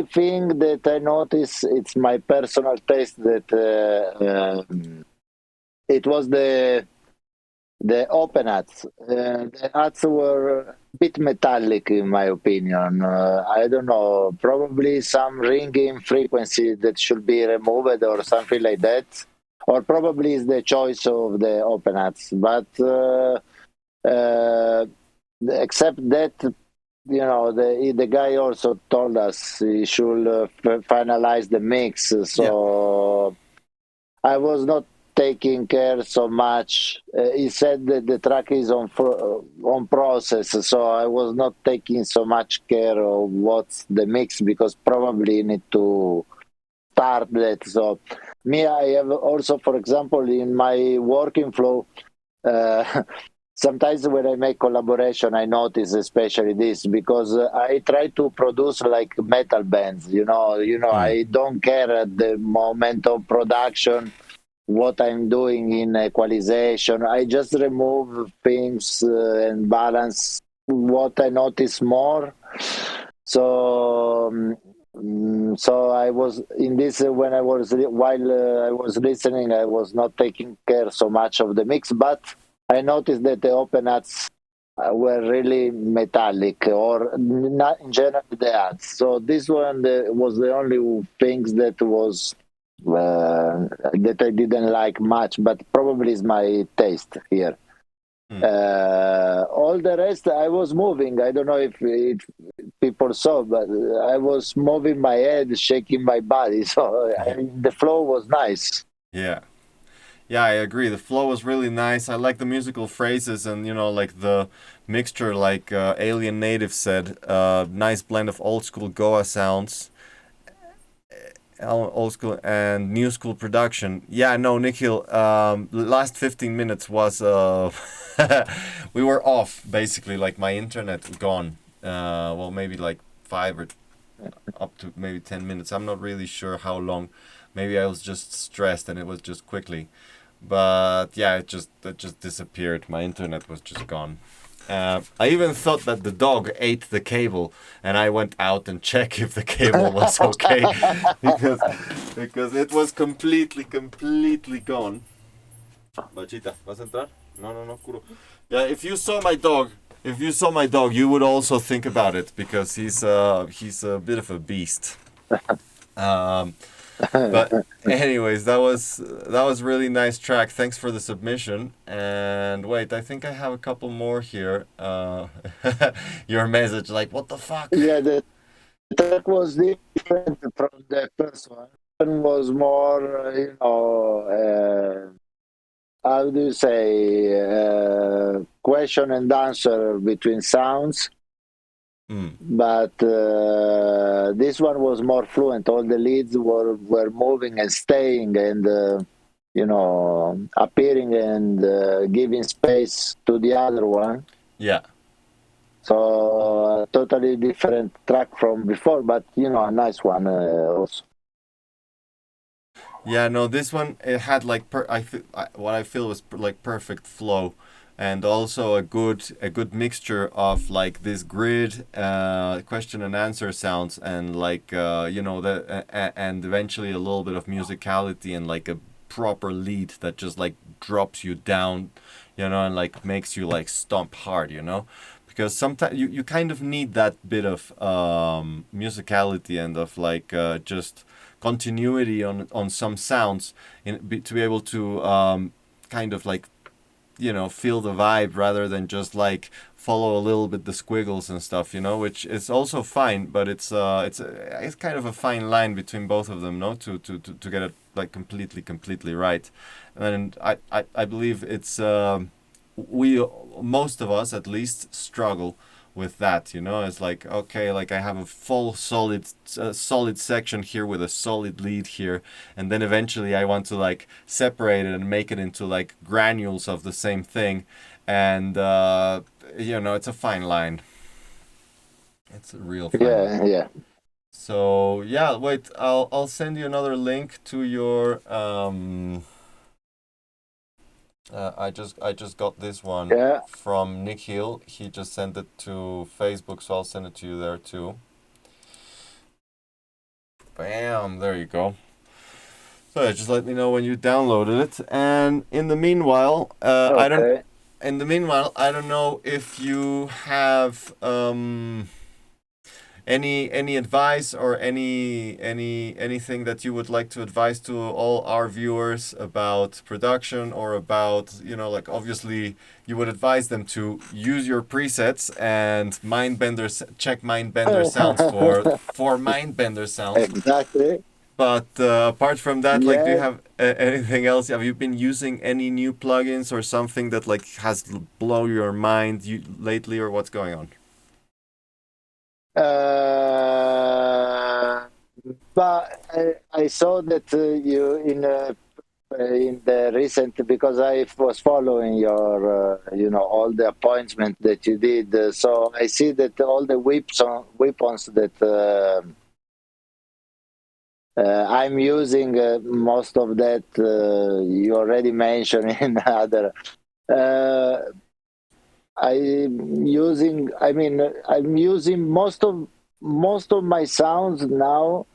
thing that I notice, it's my personal taste that it was the open hats. The hats were a bit metallic, in my opinion. I don't know, probably some ringing frequency that should be removed or something like that. Or probably it's the choice of the open hats. But uh, except that, the guy also told us he should finalize the mix. Yeah. So I was not taking care so much. He said that the track is on process, so I was not taking so much care of what's the mix because probably need to start that. So me, I have also, for example, in my working flow. Uh, Sometimes when I make collaboration, I notice especially this because I try to produce like metal bands. Mm. I don't care at the moment of production what I'm doing in equalization. I just remove things and balance what I notice more. So, so I was in this when I was while I was listening, I was not taking care so much of the mix, but I noticed that the open hats were really metallic, or not in general the hats. So this one was the only things that was that I didn't like much, but probably is my taste here. Mm. All the rest, I was moving. I don't know if people saw, but I was moving my head, shaking my body. So the flow was nice. Yeah. Yeah, I agree. The flow was really nice. I like the musical phrases and, like the mixture, like Alien Native said, nice blend of old school Goa sounds, old school and new school production. Yeah, no, Nikhil, last 15 minutes was, we were off, basically, like my internet gone. Well, maybe like 5 or up to maybe 10 minutes. I'm not really sure how long. Maybe I was just stressed and it was just quickly. But yeah, it just disappeared. My internet was just gone. I even thought that the dog ate the cable, and I went out and checked if the cable was okay, because it was completely gone. Bachita, ¿vas a entrar? No, no, no, Kuro. Yeah, if you saw my dog, you would also think about it because he's a bit of a beast. Um, but anyways, that was really nice track. Thanks for the submission. And wait, I think I have a couple more here. Your message, like, what the fuck? Yeah, the track was different from the first one. One was more, how do you say, question and answer between sounds. Mm. But this one was more fluent. All the leads were moving and staying and appearing and giving space to the other one. Yeah. So totally different track from before, but a nice one also. Yeah, no, this one it had like what I feel was like perfect flow, and also a good mixture of like this grid, question and answer sounds, and like and eventually a little bit of musicality and like a proper lead that just like drops you down, and like makes you like stomp hard, because sometimes you kind of need that bit of musicality and of like just continuity on some sounds to be able to kind of like feel the vibe rather than just like follow a little bit the squiggles and stuff, which is also fine, but it's kind of a fine line between both of them, no, to get it like completely right. And I believe it's we most of us at least struggle with that. It's like, okay, like I have a full solid section here with a solid lead here, and then eventually I want to like separate it and make it into like granules of the same thing, and it's a fine line. It's a real fine line. Yeah, yeah, So yeah, wait, I'll send you another link to your I just got this one yeah. from Nick Hill. He just sent it to Facebook, so I'll send it to you there too. Bam, there you go. So yeah, just let me know when you downloaded it. And in the meanwhile, Okay. I don't know if you have any advice or anything that you would like to advise to all our viewers about production, or about, like, obviously you would advise them to use your presets and check Mindbender sounds for Mindbender sounds. Exactly. But apart from that, like, do you Yeah. have anything else? Have you been using any new plugins or something that like has blow your mind lately, or what's going on? Uh, but I saw that you in the recent, because I was following your all the appointment that you did. So I see that all the weapons that I'm using, most of that you already mentioned in other. Uh, I'm using most of my sounds now.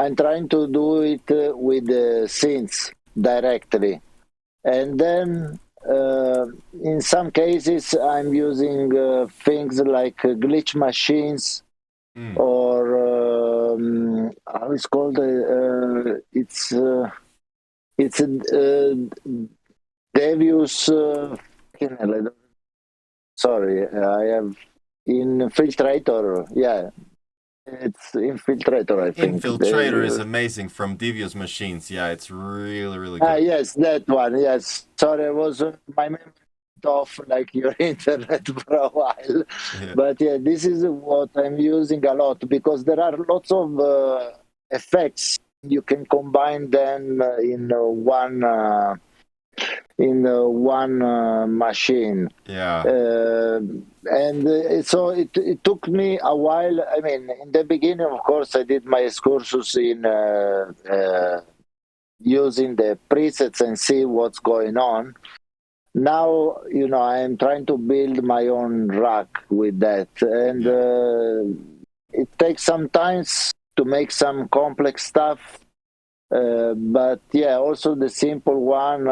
I'm trying to do it with the synths directly, and then in some cases I'm using things like glitch machines, Mm. or how it's called. It's Devious. Sorry, I have Infiltrator. Yeah, it's Infiltrator, I think. Infiltrator is amazing from Devious Machines. Yeah, it's really, really good. Yes, that one. Yes, sorry, I was my memory went off like your internet for a while. Yeah. But yeah, this is what I'm using a lot, because there are lots of effects. You can combine them in one machine. Yeah. And so it took me a while. I mean, in the beginning, of course, I did my excursus in using the presets and see what's going on. Now, I'm trying to build my own rack with that, and Yeah. it takes some time to make some complex stuff. But yeah, also the simple one,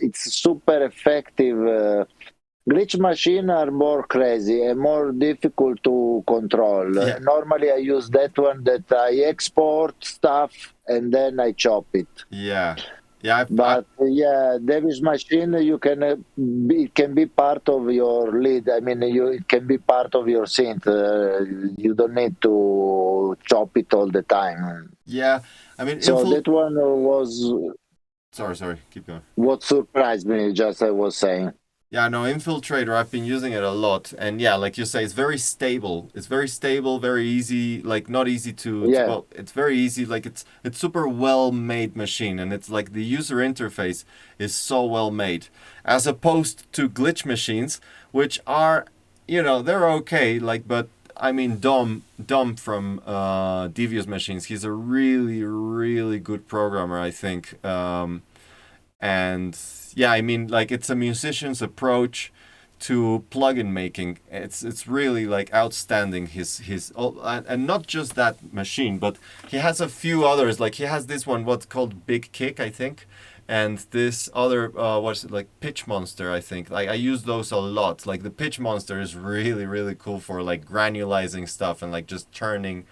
it's super effective. Glitch machine are more crazy and more difficult to control. Yeah. Normally, I use that one that I export stuff and then I chop it. Yeah. Yeah. But yeah, Davis machine, you can it can be part of your lead. I mean, it can be part of your synth. You don't need to chop it all the time. Yeah. I mean, So that one was Sorry. Keep going. what surprised me. Just I was saying. Yeah, no, Infiltrator, I've been using it a lot. And yeah, like you say, it's very stable. It's very stable, very easy, like not easy Yeah, well, it's very easy. Like it's super well made machine, and it's like the user interface is so well made. As opposed to glitch machines, which are, they're okay, like, but I mean, Dom from Devious Machines, he's a really, really good programmer, I think. And yeah, I mean, like, it's a musician's approach to plugin making. It's really like outstanding. And not just that machine, but he has a few others. Like, he has this one what's called Big Kick, I think, and this other what's it, like, Pitch Monster, I think. Like, I use those a lot. Like, the Pitch Monster is really, really cool for like granulizing stuff and like just churning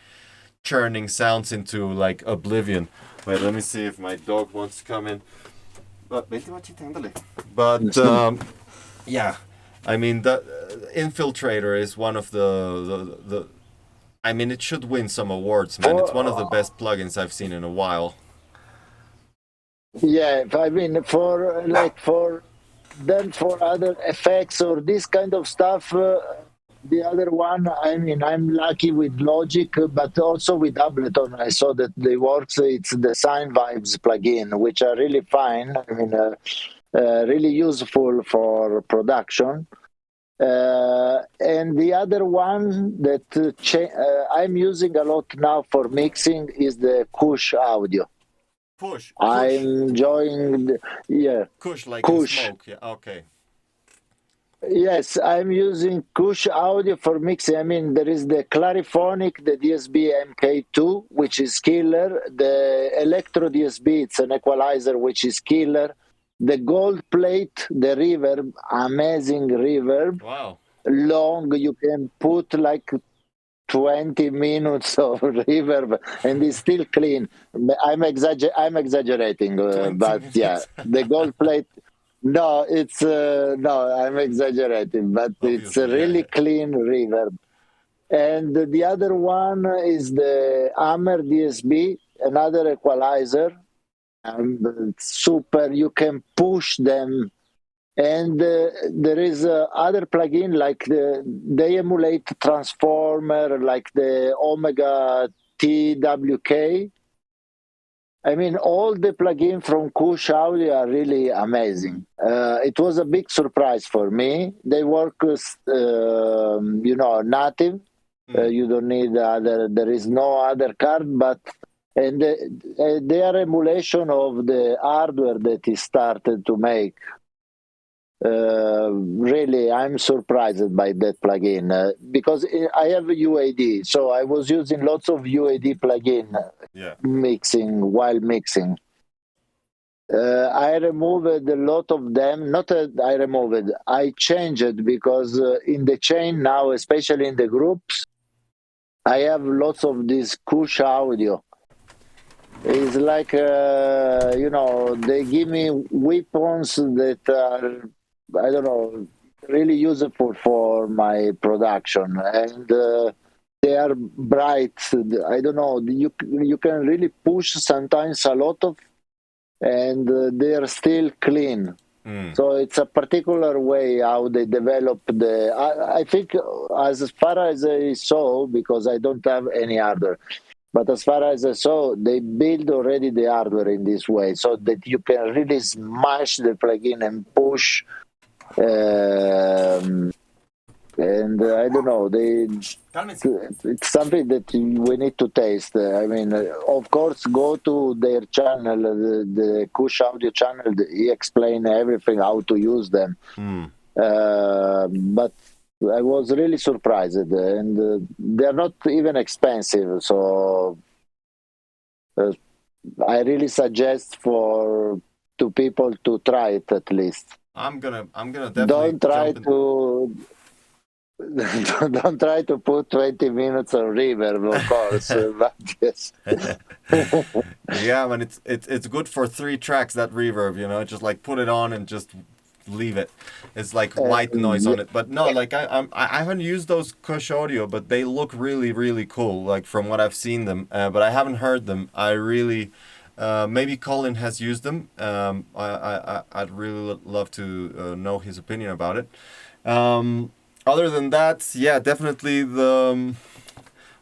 sounds into like oblivion. Wait, let me see if my dog wants to come in. But yeah, I mean, the Infiltrator is one of the I mean, it should win some awards, man. It's one of the for best plugins I've seen in a while. yeah, I mean, for other effects or this kind of stuff. The other one, I mean, I'm lucky with Logic, but also with Ableton. I saw that they works. It's the Sign Vibes plugin, which are really fine. I mean, really useful for production. And the other one that I'm using a lot now for mixing is the Kush Audio. Push, I'm enjoying, yeah, Kush, like in Kush. smoke. Yeah, okay. Yes, I'm using Kush Audio for mixing. I mean, there is the Clariphonic, the DSB MK2, which is killer. The Electro DSB, it's an equalizer, which is killer. The Gold Plate, the reverb, amazing reverb. Wow. Long, you can put like 20 minutes of reverb and it's still clean. I'm exaggerating, 20 but yeah, minutes. the Gold Plate. No, it's no, I'm exaggerating, but it's a Obviously, yeah, really yeah. clean reverb. And the other one is the Hammer DSB, another equalizer. It's super. You can push them, and there is other plugin like they emulate transformer, like the Omega TWK. I mean, all the plugins from Kush Audio are really amazing. It was a big surprise for me. They work, native. Mm, You don't need other. There is no other card, but and they are emulation of the hardware that he started to make. Really, I'm surprised by that plugin because I have a UAD, so I was using lots of UAD plugin yeah. mixing while mixing. I removed a lot of them. Not I removed. I changed it because in the chain now, especially in the groups, I have lots of this Kush audio. It's like they give me weapons that are I don't know really useful for my production, and they are bright. I don't know. You can really push sometimes a lot of, and they are still clean. Mm, So it's a particular way how they develop the. I think as far as I saw, because I don't have any hardware, but as far as I saw, they build already the hardware in this way, so that you can really smash the plugin and push. Um, and I don't know, Cálmense. it's something that we need to taste. I mean, of course, go to their channel, the Kush Audio channel. He explain everything how to use them. Mm. But I was really surprised, and they're not even expensive. So uh, I really suggest for to people to try it at least. I'm gonna definitely Don't try jump in. to don't try to put 20 minutes of reverb, of course, but yes. Yeah, man, it's good for 3 tracks, that reverb, just like put it on and just leave it. It's like white noise Yeah, on it. But no, like I haven't used those Kush Audio, but they look really really cool. Like from what I've seen them, but I haven't heard them. I really. Maybe Colin has used them. I'd really love to know his opinion about it. Other than that, yeah, definitely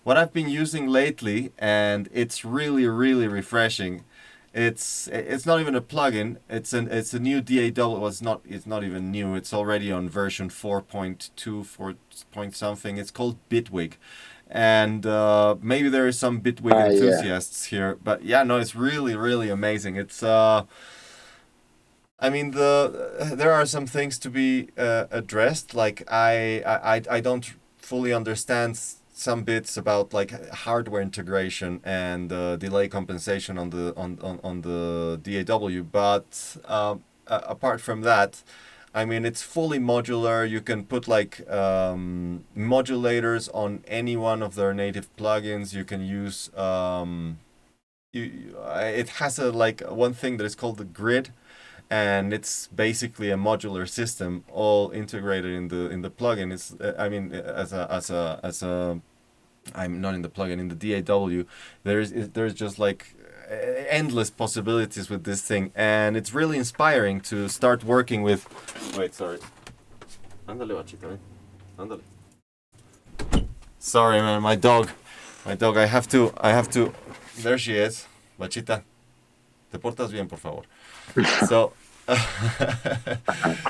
what I've been using lately, and it's really really refreshing. It's not even a plugin. It's a new DAW. Well, it's not even new. It's already on version 4.2, 4 point something. It's called Bitwig, and maybe there is some Bitwig yeah. enthusiasts here, but yeah, no, it's really really amazing. It's I mean, there are some things to be addressed. Like I don't fully understand some bits about like hardware integration and delay compensation on the DAW. But apart from that, I mean, it's fully modular. You can put like modulators on any one of their native plugins. You can use it has a like one thing that is called the grid, and it's basically a modular system all integrated in the plugin. It's I mean as a I'm not in the plugin, in the DAW. There's just like endless possibilities with this thing, and it's really inspiring to start working with. Wait, sorry. Ándale, bachita, ándale. Sorry, man, my dog. I have to. There she is, bachita. Te portas bien, por favor. So,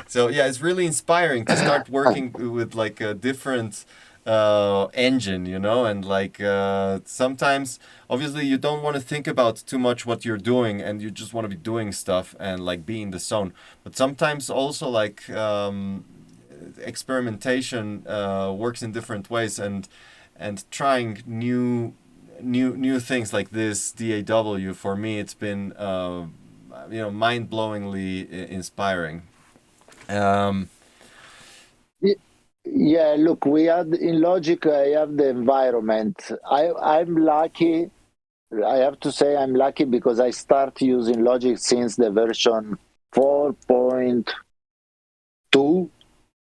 so yeah, it's really inspiring to start working with like a different engine, and like sometimes, obviously, you don't want to think about too much what you're doing, and you just want to be doing stuff and like be in the zone. But sometimes also like experimentation works in different ways, and trying new things like this DAW, for me it's been mind-blowingly inspiring. Um, Yeah, look, we had in Logic, I have the environment. I'm lucky. I have to say I'm lucky because I start using Logic since the version 4.2,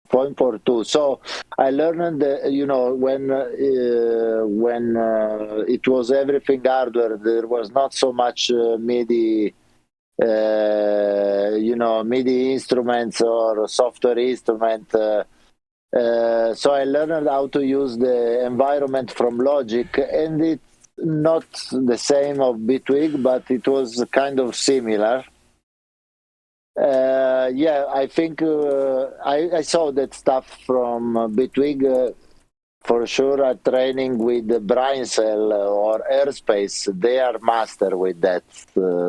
4.42. So I learned that, when it was everything hardware, there was not so much MIDI, MIDI instruments or software instrument. So I learned how to use the environment from Logic, and it's not the same of Bitwig, but it was kind of similar. Yeah, I think I saw that stuff from Bitwig for sure at training with the Braincell or Airspace. They are master with that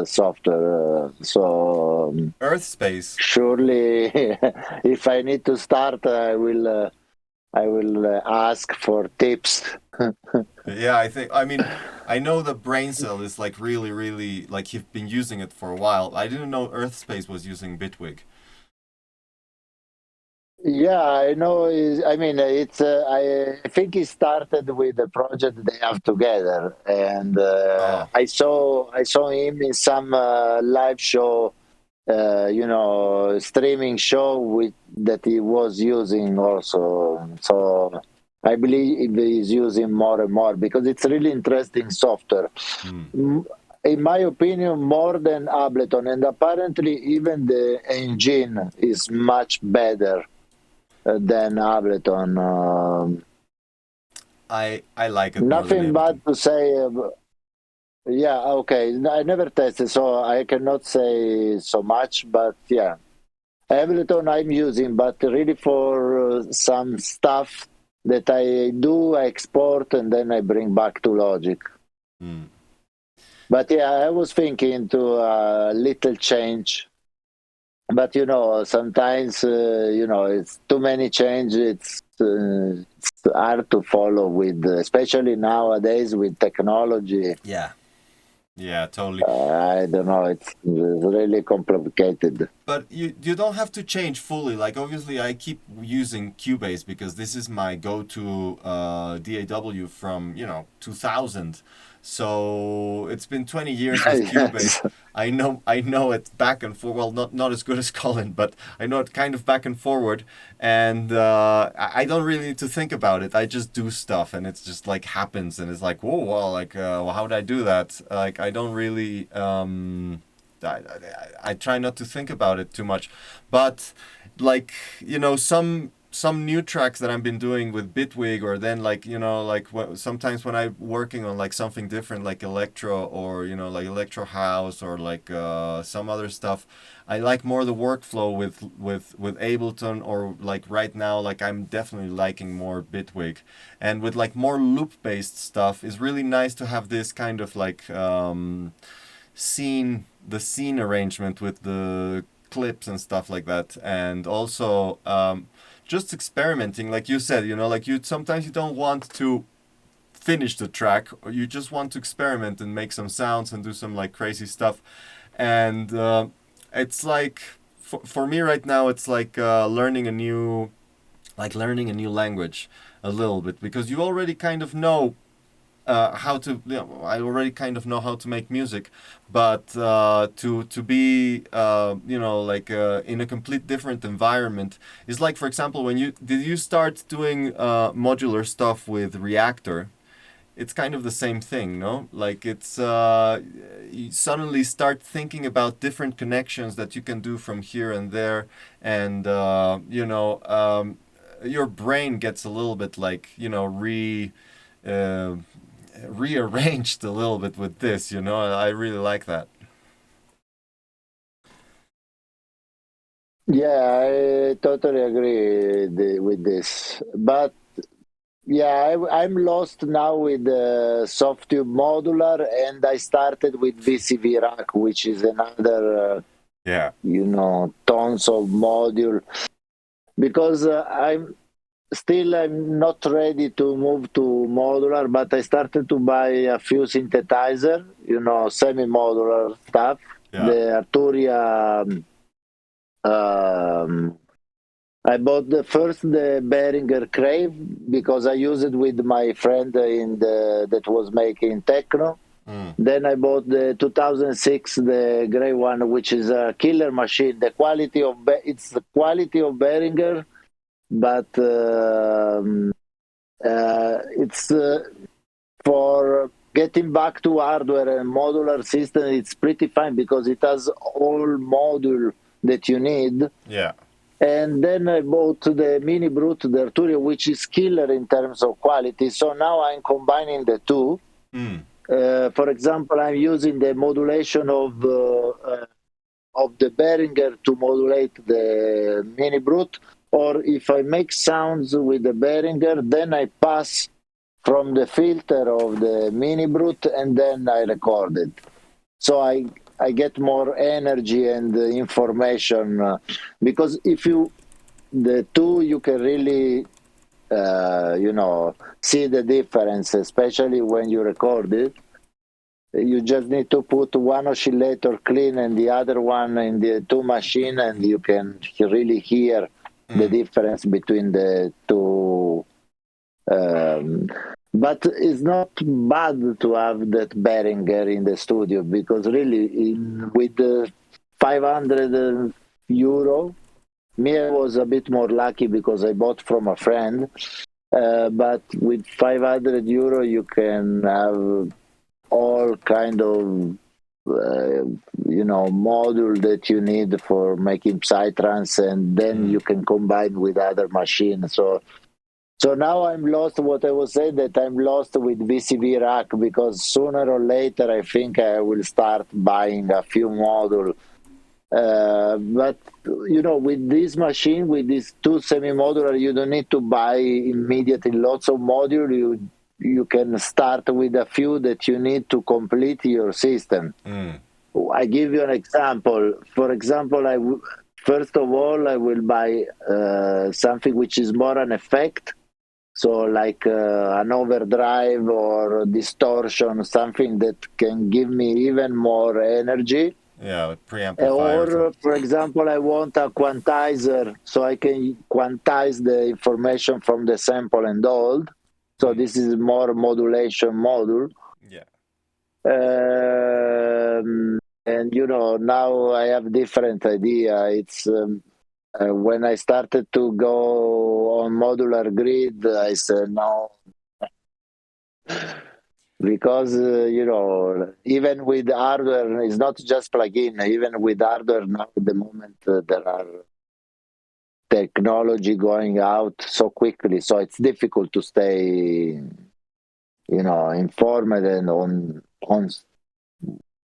software. Earthspace. Surely, if I need to start, I will ask for tips. Yeah, I mean, I know the brain cell is like really, really, like you've been using it for a while. I didn't know Earthspace was using Bitwig. Yeah, I know. I mean, it's. I think he started with the project they have together, and Oh, I saw him in some live show, streaming show that he was using also. So I believe he's using more and more because it's really interesting software. hmm. Mm, In my opinion, more than Ableton, and apparently even the engine is much better than Ableton. I like it more than Nothing bad Ableton. to say. Yeah, okay. I never tested, so I cannot say so much. But yeah, Ableton I'm using, but really for some stuff that I do, I export and then I bring back to Logic. Hmm. But yeah, I was thinking to a little change. But sometimes it's too many change. It's hard to follow with, especially nowadays with technology. Yeah, yeah, totally. I don't know. It's really complicated. But you don't have to change fully. Like obviously, I keep using Cubase because this is my go-to DAW from 2000. So it's been 20 years with Cubase. Yes. I know it back and forward. Well, not as good as Colin, but I know it kind of back and forward. And I don't really need to think about it. I just do stuff, and it's just like happens, and it's like whoa, well, like well, how did I do that? Like I don't really. I try not to think about it too much, but like some new tracks that I've been doing with Bitwig, or then like like sometimes when I'm working on like something different like electro, or like electro house, or like some other stuff, I like more the workflow with Ableton, or like right now like I'm definitely liking more Bitwig, and with like more loop based stuff is really nice to have this kind of like scene arrangement with the clips and stuff like that, and also just experimenting like you said, like you sometimes you don't want to finish the track, or you just want to experiment and make some sounds and do some like crazy stuff, and it's like for me right now it's like learning a new language a little bit, because you already kind of know how to I already kind of know how to make music, but to be like in a complete different environment is like, for example, when you start doing modular stuff with Reactor, it's kind of the same thing, no? Like it's you suddenly start thinking about different connections that you can do from here and there, and your brain gets a little bit like uh, rearranged a little bit with this. I really like that. Yeah, I totally agree with this. But yeah, I'm lost now with the Softube modular, and I started with VCV Rack, which is another, Yeah. tons of module. because I'm not ready to move to modular, but I started to buy a few synthesizer, semi-modular stuff. Yeah. The Arturia, um, I bought the Behringer Crave because I used it with my friend that was making techno. Mm. Then I bought the 2006, the gray one, which is a killer machine. It's the quality of Behringer, but it's for getting back to hardware and modular system. It's pretty fine because it has all module that you need. Yeah. And then I bought the Mini Brute, the Arturia, which is killer in terms of quality. So now I'm combining the two. Mm. For example, I'm using the modulation of the Behringer to modulate the Mini Brute, or if I make sounds with the Behringer, then I pass from the filter of the Mini Brute and then I record it. So I get more energy and information because if you the two you can really see the difference, especially when you record it. You just need to put one oscillator clean and the other one in the two machine, and you can really hear the Mm. difference between the two. Um, but it's not bad to have that Behringer in the studio because really, with the 500 euro, me I was a bit more lucky because I bought from a friend. But with 500 euro, you can have all kind of module that you need for making psytrance, and then Mm. you can combine with other machines. So now I'm lost. What I was saying, that I'm lost with VCV rack because sooner or later I think I will start buying a few modules. But with this machine, with these two semi-modular, you don't need to buy immediately lots of module. You can start with a few that you need to complete your system. Mm. I give you an example. For example, first of all I will buy something which is more an effect. So like an overdrive or distortion, something that can give me even more energy. Yeah, with preamplifier too. Or, for example, I want a quantizer so I can quantize the information from the sample and hold. So Mm. this is more modulation module. Yeah. And now I have different idea. It's when I started to go on modular grid, I said no, because even with hardware, it's not just plug-in. Even with hardware now, at the moment there are technology going out so quickly, so it's difficult to stay informed and on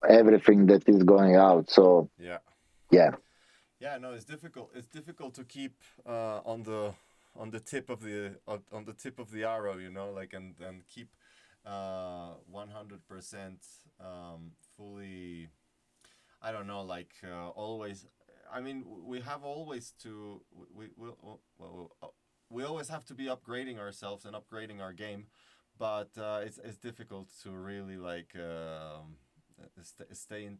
everything that is going out. So Yeah. yeah. Yeah, no, it's difficult. It's difficult to keep on the tip of on the tip of the arrow, like and keep 100% fully. I don't know, like always. I mean, we have always to we always have to be upgrading ourselves and upgrading our game, but it's difficult to really like stay in,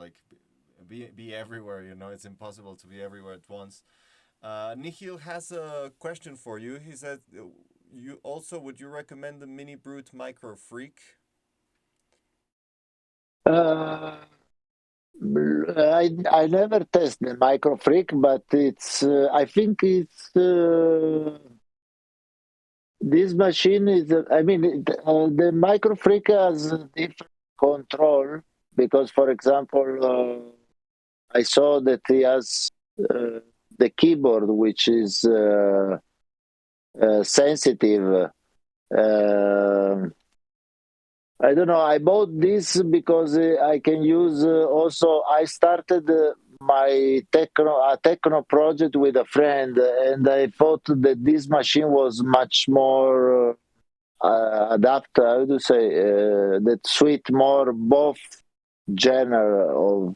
like be everywhere. It's impossible to be everywhere at once. Nikhil has a question for you. He said, "You also would you recommend the Mini Brute Micro Freak?" uh, I never test the micro freak, but it's I think it's this machine is I mean the micro freak has a different control because, for example, I saw that he has uh, the keyboard which is sensitive. Uh, I don't know. I bought this because I can use also. I started my techno project with a friend, and I thought that this machine was much more adapt. How do you say that suit more both genre of.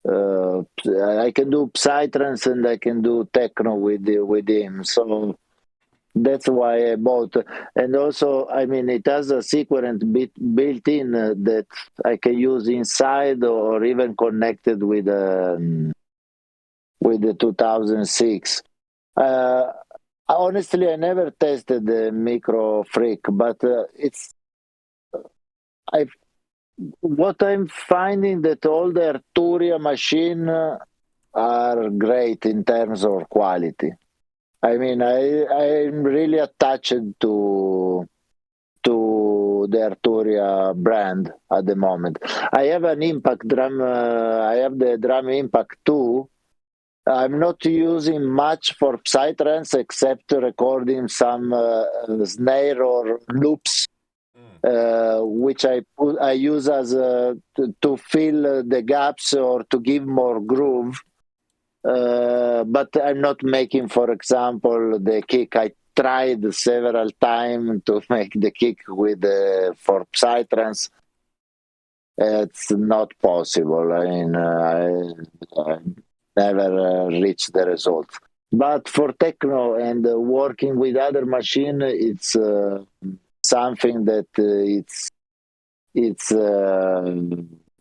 I can do psytrance and I can do techno with him. So that's why I bought. And also, I mean, it has a sequence built in that I can use inside or even connected with the 2006. Uh, Honestly, I never tested the Micro Freak, but it's I. What I'm finding that all the Arturia machine are great in terms of quality. I mean, I'm really attached to the Arturia brand at the moment. I have an Impact drum. I have the drum Impact 2. I'm not using much for psytrance except recording some snare or loops, Mm. which I use as to fill the gaps or to give more groove. But I'm not making, for example, the kick. I tried several times to make the kick with for psytrance. It's not possible. I mean, I never reached the results. But for techno and working with other machine, it's something that it's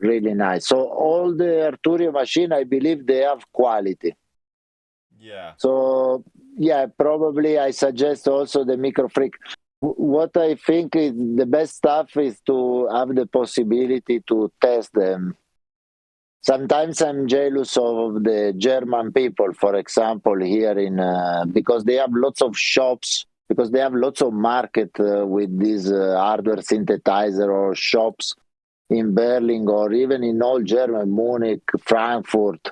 really nice. So all the Arturia machine, I believe they have quality. Yeah. So yeah, probably I suggest also the microfreak. What I think is the best stuff is to have the possibility to test them. Sometimes I'm jealous of the German people, for example, here in because they have lots of shops, because they have lots of market with these hardware synthesizer or shops in Berlin or even in all Germany, Munich, Frankfurt.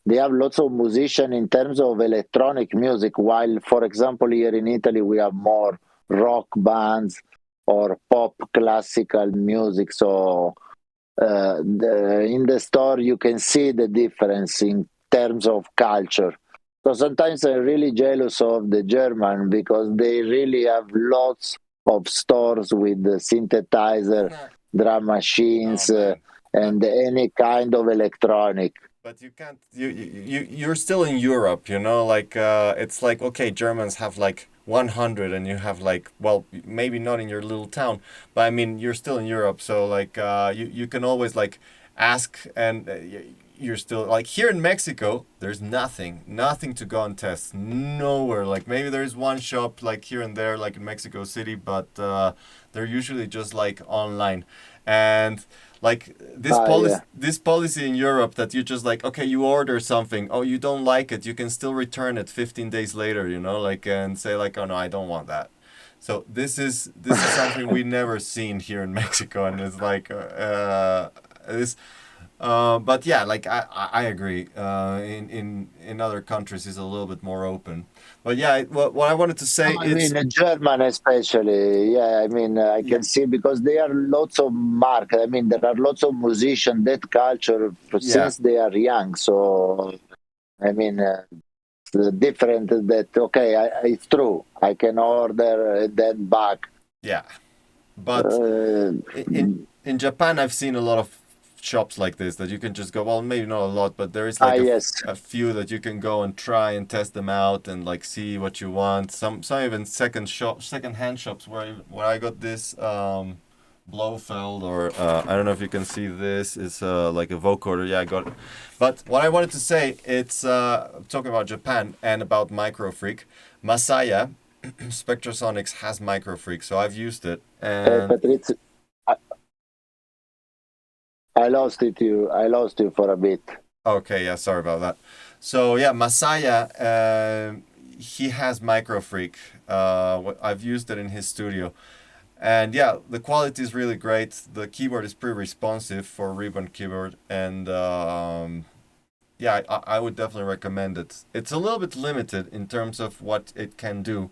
They have lots of musicians in terms of electronic music, while, for example, here in Italy, we have more rock bands or pop classical music. So in the store, you can see the difference in terms of culture. So sometimes I'm really jealous of the German because they really have lots of stores with the synthesizer, drum Oh machines, man. But and any kind of electronic. you can't you're still in Europe, you know, like it's like okay, Germans have like 100 and you have like well, maybe not in your little town, but I mean, you're still in Europe, so like you can always like ask and you're still like here in Mexico, there's nothing to go and test. Nowhere. Like maybe there's one shop like here and there like in Mexico City, but they're usually just like online. And like Yeah. this policy in Europe that you just like okay, you order something, oh, you don't like it, you can still return it 15 days later, you know, like and say like oh no, I don't want that. So this is something we never seen here in Mexico, and it's like this but yeah, like I agree. In other countries, is a little bit more open. But yeah, what I wanted to say, I mean, it's German especially. Yeah, I mean, I yeah, can see because there are lots of market. I mean, there are lots of musicians that culture yeah, since they are young. So, I mean, it's different that, okay, it's true. I can order that back. yeah. But Uh, in Japan, I've seen a lot of shops like this that you can just go. Well, maybe not a lot, but there is like yes. a few that you can go and try and test them out and like see what you want. Some even second hand shops where I got this Blofeld, or I don't know if you can see this, is like a vocoder. Yeah, I got it. But what I wanted to say, it's talking about Japan and about Microfreak. Masaya Spectrasonics has Microfreak, so I've used it, and Patrizio, I, I lost you for a bit. okay, yeah, sorry about that. So yeah, Masaya, he has Microfreak. I've used it in his studio, and yeah, the quality is really great. The keyboard is pretty responsive for a ribbon keyboard, and yeah, I would definitely recommend it. It's a little bit limited in terms of what it can do,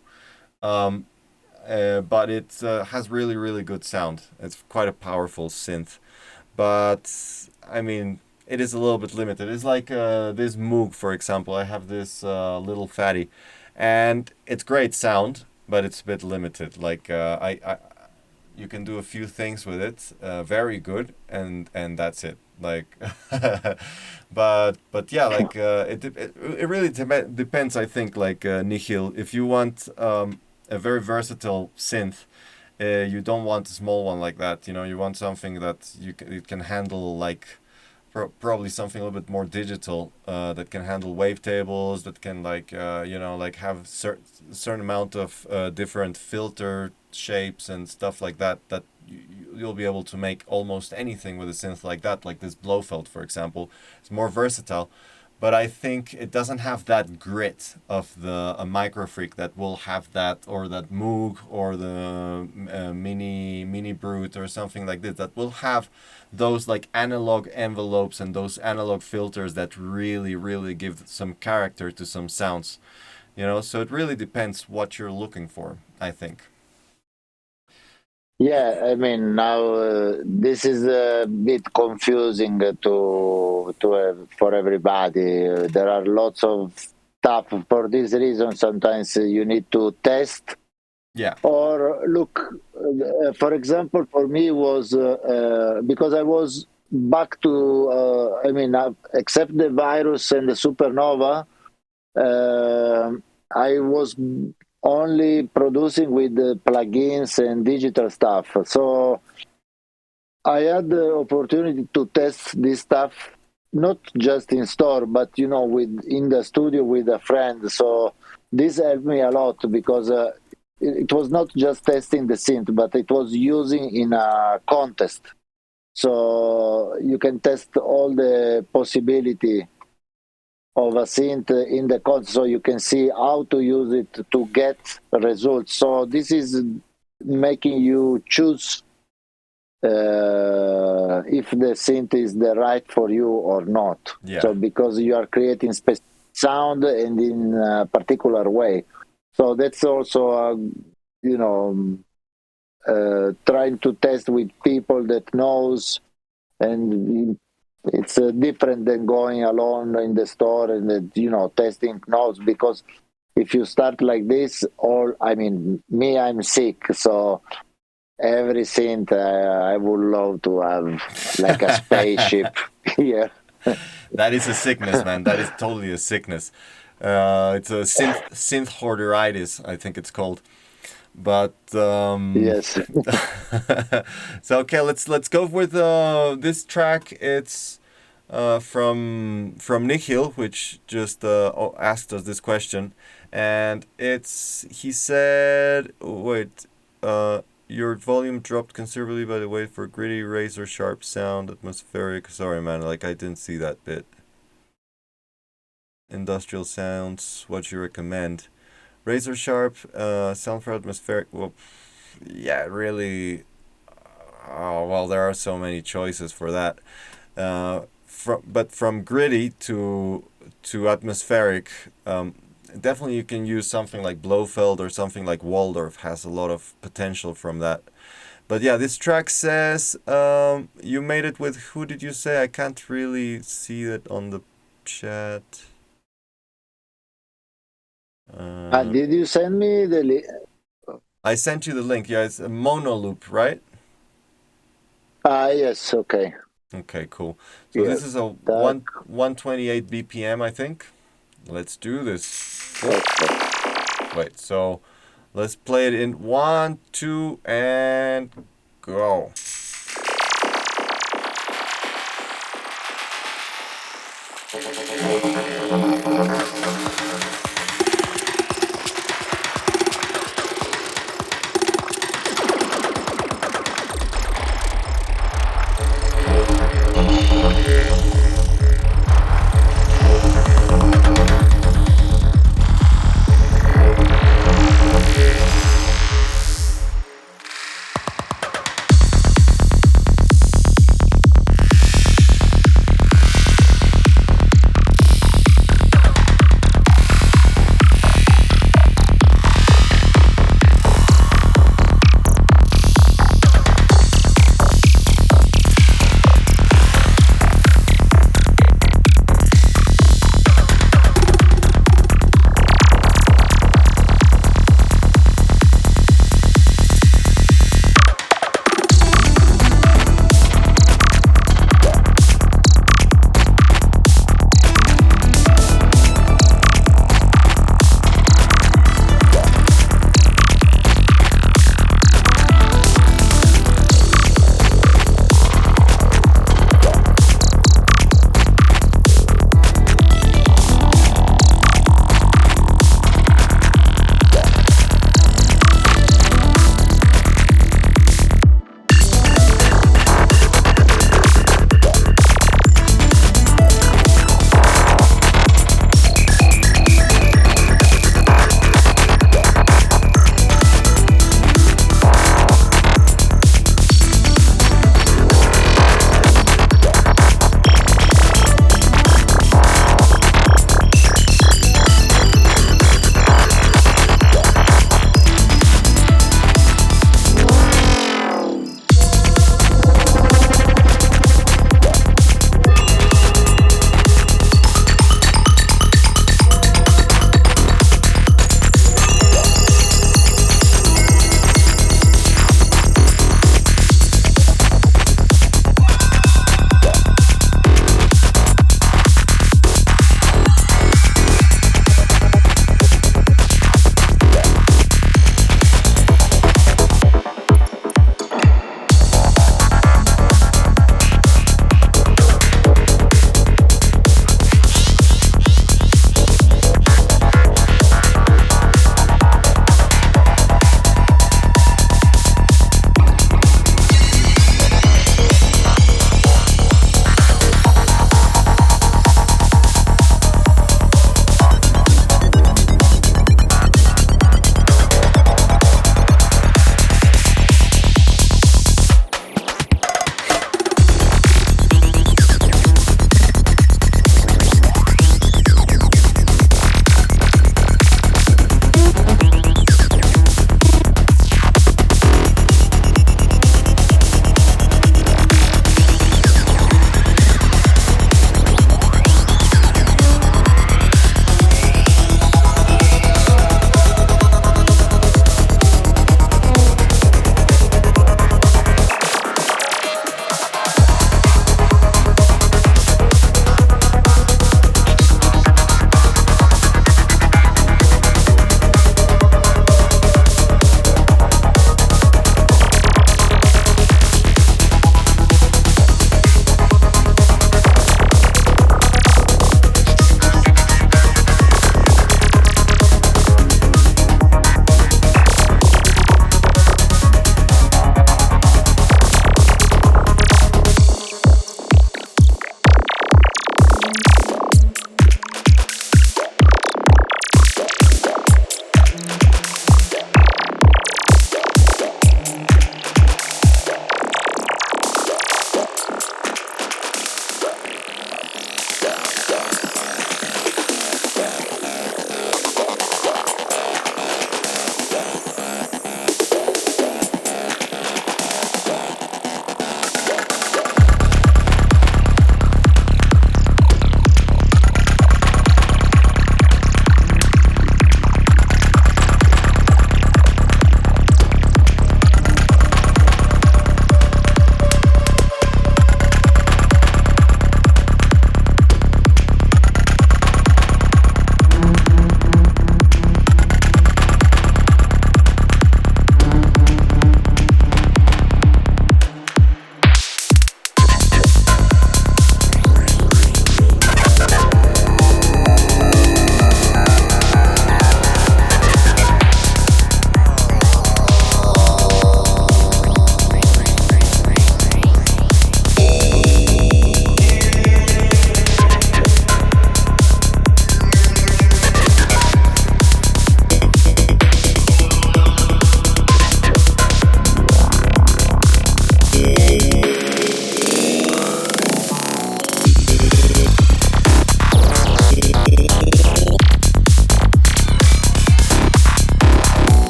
um, but it has really good sound. It's quite a powerful synth, but I mean, it is a little bit limited. It's like this Moog, for example. I have this little fatty, and it's great sound, but it's a bit limited. Like you can do a few things with it, very good, and that's it. Like, but yeah, like it really depends. I think like Nihil, if you want a very versatile synth, you don't want a small one like that. You know, you want something that it can handle like probably something a little bit more digital that can handle wavetables, that can like like have certain amount of different filter shapes and stuff like that. That you'll be able to make almost anything with a synth like that, like this Blofeld, for example. It's more versatile. But I think it doesn't have that grit of a Micro Freak that will have that, or that Moog, or the Mini Brute, or something like this, that will have those like analog envelopes and those analog filters that really give some character to some sounds. So it really depends what you're looking for, I think. Yeah, I mean now this is a bit confusing for everybody. There are lots of stuff for this reason. Sometimes you need to test Yeah. or look. For example, for me was because I was back to. I mean, except the virus and the supernova, I was only producing with plugins and digital stuff. So I had the opportunity to test this stuff not just in store, but with in the studio with a friend. So this helped me a lot because it was not just testing the synth, but it was using in a contest. So you can test all the possibility of a synth in the code, so you can see how to use it to get results. So this is making you choose if the synth is the right for you or not. Yeah. So because you are creating specific sound and in a particular way. So that's also trying to test with people that knows, and it's different than going alone in the store and testing notes, because if you start like this, I'm sick, so every synth I would love to have like a spaceship. Yeah. That is a sickness, man. That is totally a sickness. It's a synth hoarderitis, I think it's called. But Yes. so okay, let's go with this track. It's from Nikhil, which just asked us this question, and he said, wait, your volume dropped considerably by the way for gritty, razor sharp sound, atmospheric. Sorry, man, like I didn't see that bit. Industrial sounds, what you recommend? Razor sharp, sound for atmospheric. Well, yeah, really. Oh well, there are so many choices for that. From gritty to atmospheric, definitely you can use something like Blofeld, or something like Waldorf has a lot of potential from that. But yeah, this track says you made it with, who did you say? I can't really see it on the chat. Did you send me the link? I sent you the link. Yeah, it's a monoloop, right? Yes. Okay. Okay, cool. So this is a 128 BPM, I think. Let's do this. Okay. Wait, so let's play it in 1, 2, and go.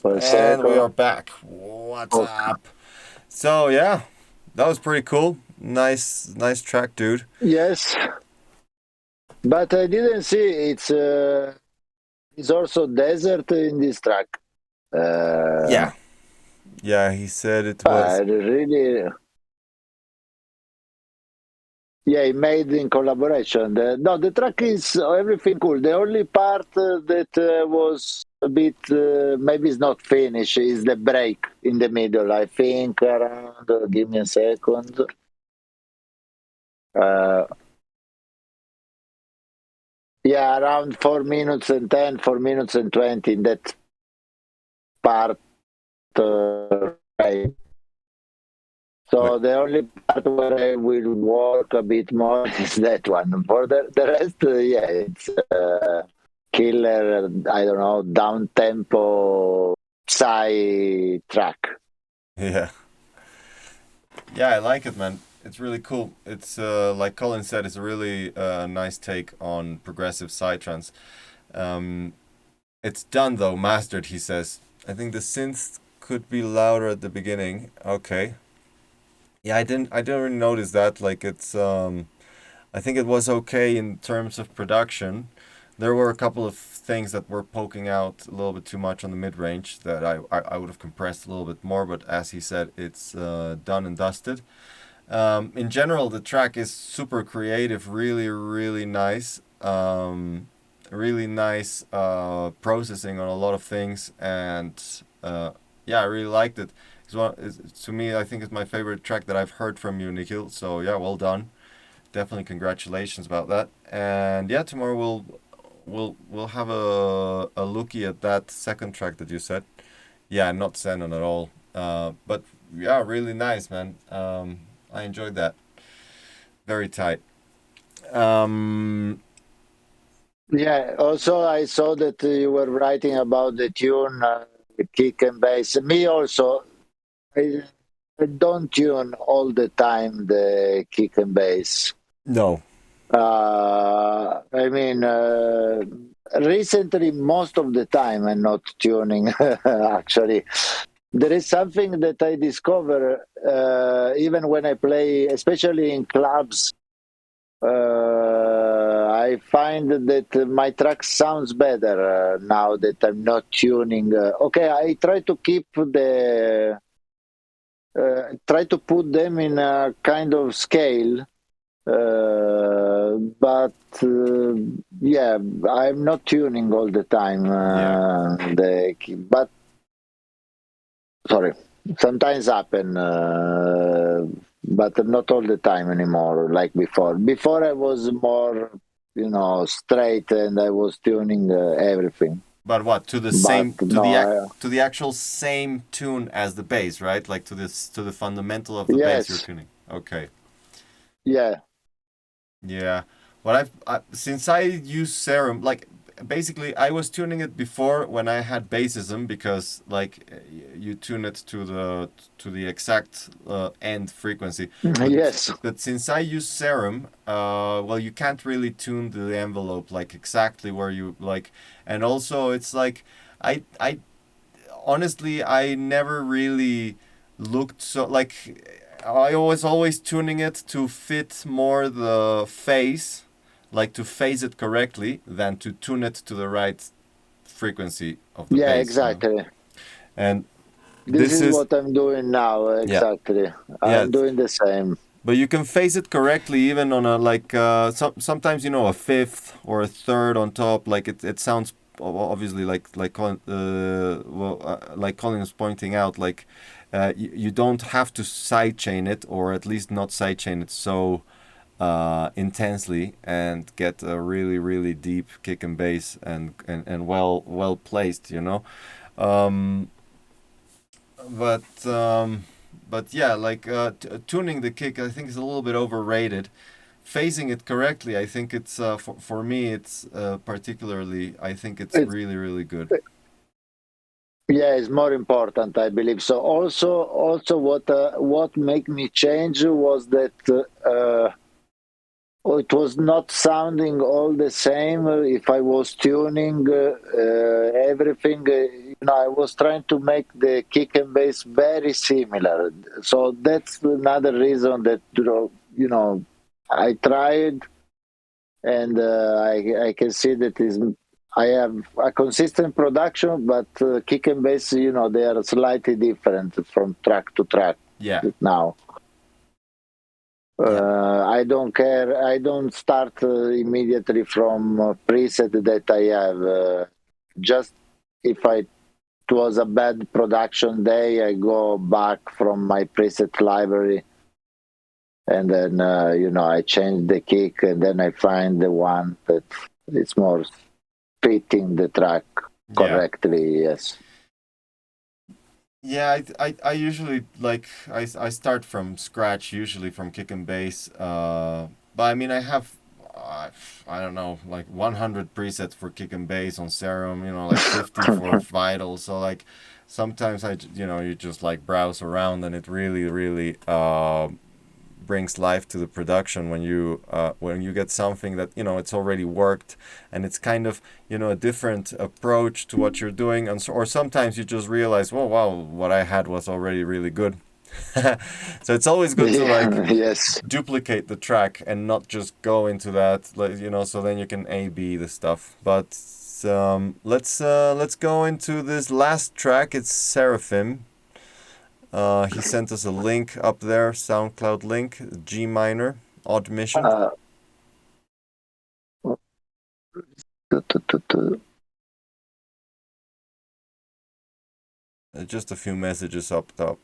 For a And we are second. back. What's Okay. up? So yeah, that was pretty cool. Nice track, dude. Yes, but I didn't see it's also desert in this track. Yeah, yeah. He said it I was. really, yeah, he made in collaboration. No, the track is everything cool. The only part that was a bit maybe it's not finished is the break in the middle. I think around. Give me a second. Uh, yeah, around 4 minutes and 10, 4 minutes and 20 in that part. Right. Wait, So the only part where I will work a bit more is that one. For the rest, yeah, it's killer. I don't know, down tempo psy track. yeah, yeah. I like it, man. It's really cool. It's like Colin said, it's a really nice take on progressive psytrance. Um, it's done though, mastered. He says. I think the synth could be louder at the beginning. Okay. Yeah, I didn't really notice that. Like it's I think it was okay in terms of production. There were a couple of things that were poking out a little bit too much on the mid range that I would have compressed a little bit more, but as he said, it's done and dusted. In general, the track is super creative, really nice. Really nice processing on a lot of things, and yeah, I really liked it. To me, I think it's my favorite track that I've heard from you, Nikhil. So yeah, well done. Definitely congratulations about that. And yeah, tomorrow we'll have a looky at that second track that you said. Yeah, not Xenon at all. But yeah, really nice, man. I enjoyed that. Very tight. Um, Yeah. Also, I saw that you were writing about the tune, the kick and bass. Me also. I, I don't tune all the time the kick and bass. no. I mean, recently, most of the time, I'm not tuning. Actually, there is something that I discover even when I play, especially in clubs. I find that my track sounds better now that I'm not tuning. Okay, I try to keep try to put them in a kind of scale. But yeah, I'm not tuning all the time. Yeah. But sorry, sometimes happen, but not all the time anymore. Like before. Before I was more, straight, and I was tuning everything. But what to the But same no, to the actual same tune as the bass, right? Like to the fundamental of the bass you're yes, tuning. Okay. yeah, Yeah. What since I use Serum, like basically I was tuning it before when I had bassism because like you tune it to the exact end frequency. yes, But since I use Serum, well you can't really tune the envelope like exactly where you like, and also it's like I honestly I never really looked so like I was always tuning it to fit more the phase, like to phase it correctly, than to tune it to the right frequency of the yeah, bass, you know. exactly. And This this is is what I'm doing now. yeah, Exactly, yeah. I'm doing the same. But you can phase it correctly even on a like sometimes you know a fifth or a third on top. Like it sounds obviously like like Colin is pointing out like you don't have to sidechain it or at least not sidechain it so intensely and get a really deep kick and bass and well placed, you know. Um, but but yeah, like tuning the kick, I think is a little bit overrated. Phasing it correctly, I think it's for me, it's particularly, I think it's It's really good. Yeah, it's more important, I believe. So also what made me change was that it was not sounding all the same if I was tuning everything. I was trying to make the kick and bass very similar. So that's another reason that I tried, and I can see that is I have a consistent production, but kick and bass, they are slightly different from track to track Yeah. now. Yeah. I don't care. I don't start immediately from preset that I have. Just if it was a bad production day, I go back from my preset library, and then I change the kick, and then I find the one that is more fitting the track Yeah. correctly. Yes. Yeah, I usually like I start from scratch, usually from kick and bass. But I mean I have I don't know, like 100 presets for kick and bass on Serum, like 50 for Vital. So like sometimes you just like browse around, and it really really brings life to the production when you get something that it's already worked, and it's kind of a different approach to what you're doing, and or sometimes you just realize, well, wow, what I had was already really good. So it's always good to like Yeah, yes. duplicate the track and not just go into that, like, so then you can A B the stuff. But let's go into this last track. It's Seraphim. He sent us a link up there, SoundCloud link, G minor, odd mission. Uh, Just a few messages up top.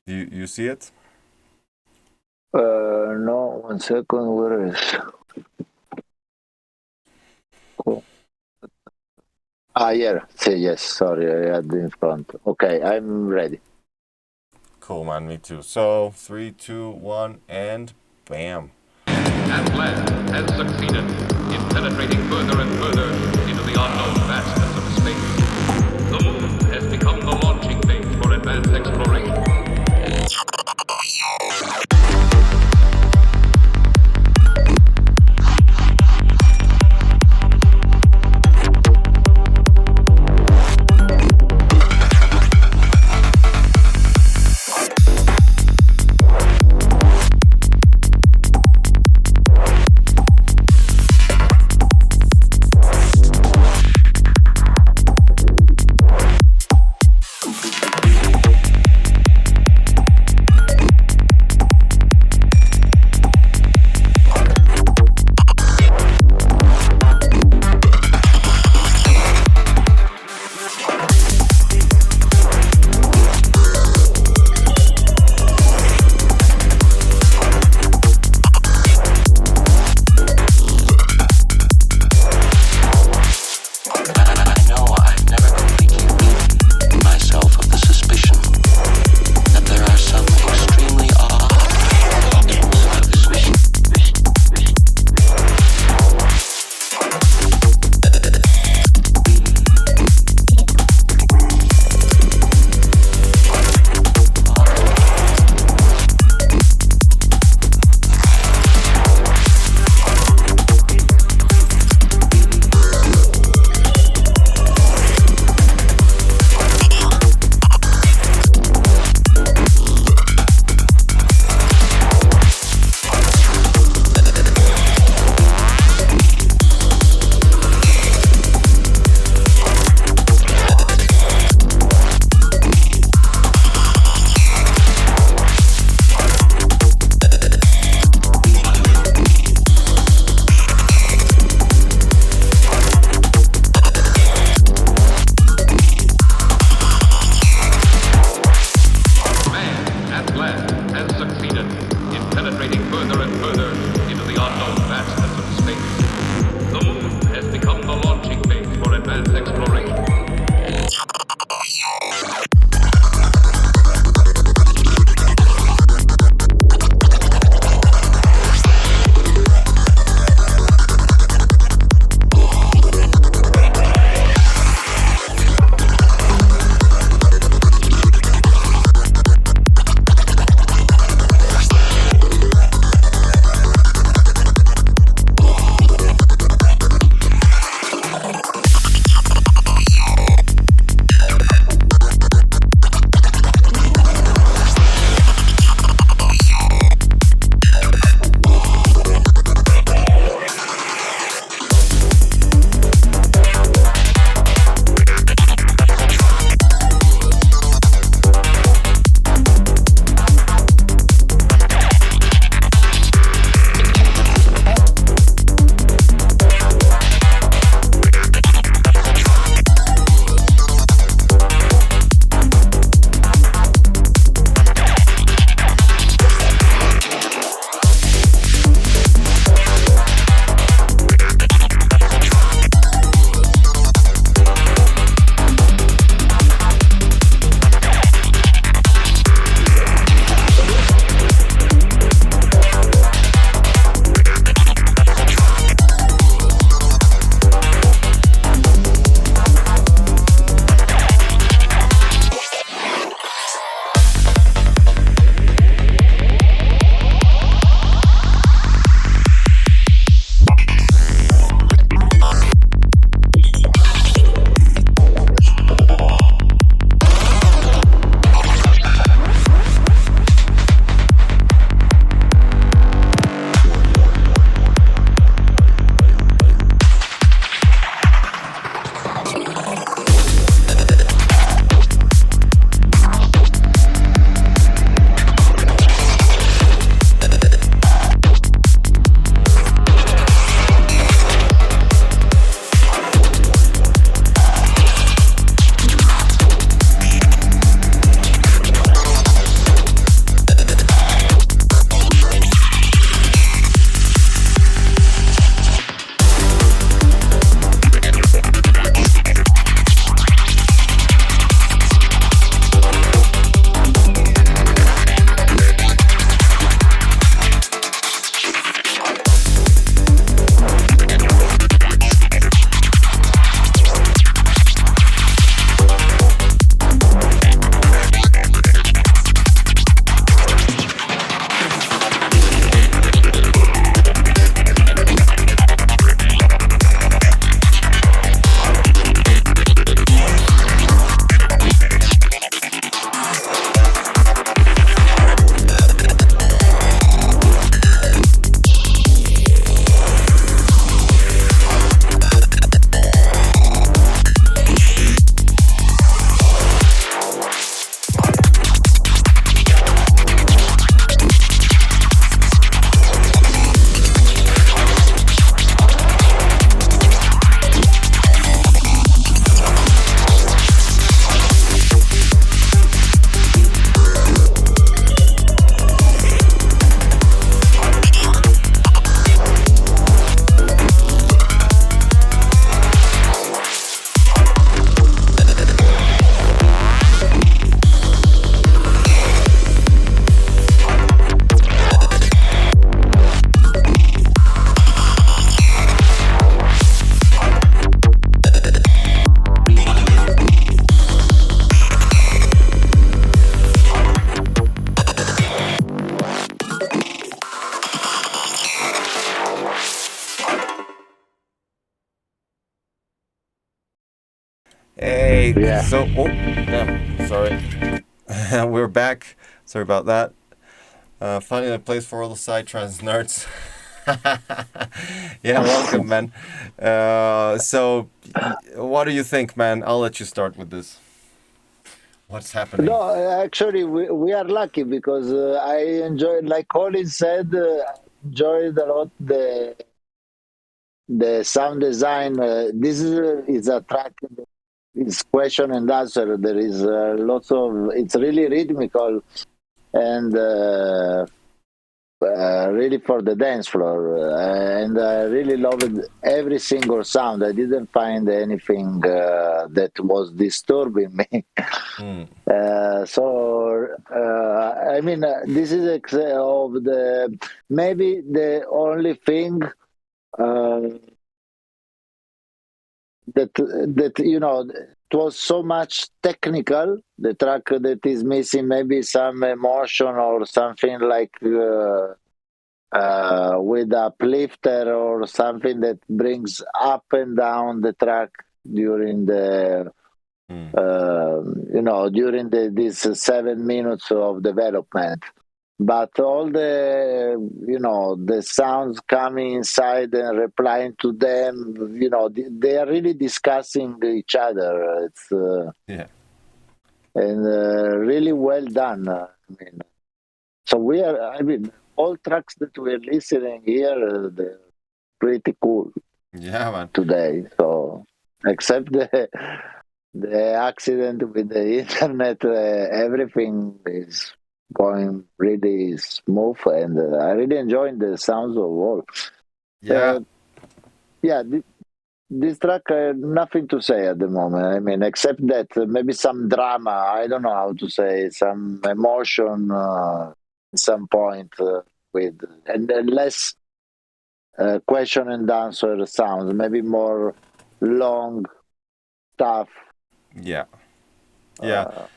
You see it? no, 1 second. Where is? Cool. Yeah. Say yes. Sorry, I had in front. Okay, I'm ready. Cool, man. Me too. So 3, 2, 1, and bam. And man has succeeded in penetrating further and further into the unknown vastness of space. The moon has become the launching base for advanced exploration. Hey, Yeah. so yeah, sorry, we're back. Sorry about that. Finding a place for all the side trans nerds. Yeah, welcome, man. So, what do you think, man? I'll let you start with this. What's happening? No, actually, we are lucky because I enjoyed, like Colin said, I enjoyed a lot the sound design. This is a track. It's question and answer. There is lots of. It's really rhythmical and really for the dance floor. And I really loved every single sound. I didn't find anything that was disturbing me. Mm, I mean, this is of the maybe the only thing uh, that it was so much technical. The track that is missing maybe some emotion or something like with a uplifter or something that brings up and down the track during the mm. during these 7 minutes of development. But all the sounds coming inside and replying to them, they are really discussing each other. It's Yeah, and really well done. I mean, so I mean, all tracks that we're listening here, they're pretty cool yeah, man. today. So, except the accident with the internet, everything is going really smooth, and I really enjoying the sounds of all. Yeah, Uh, yeah, this track, nothing to say at the moment. I mean, except that maybe some drama. I don't know how to say some emotion. At some point with and less question and answer sounds. Maybe more long stuff. yeah, yeah.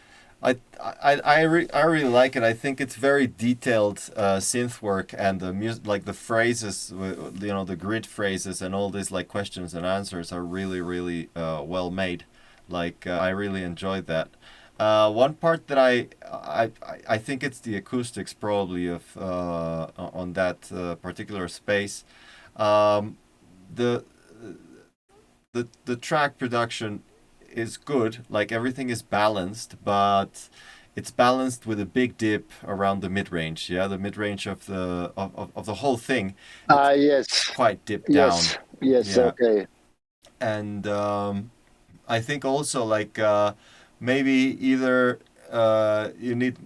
Uh, I really like it. I think it's very detailed synth work and the music, like the phrases, the grid phrases and all these like questions and answers are really, really well made. Like I really enjoyed that. One part that I think it's the acoustics probably of on that particular space. Um, the the track production is good. Like everything is balanced, but it's balanced with a big dip around the mid range. Yeah, the mid range of the whole thing. It's yes, quite dipped down. yes, yes. Yeah, Okay. and I think also like maybe either you need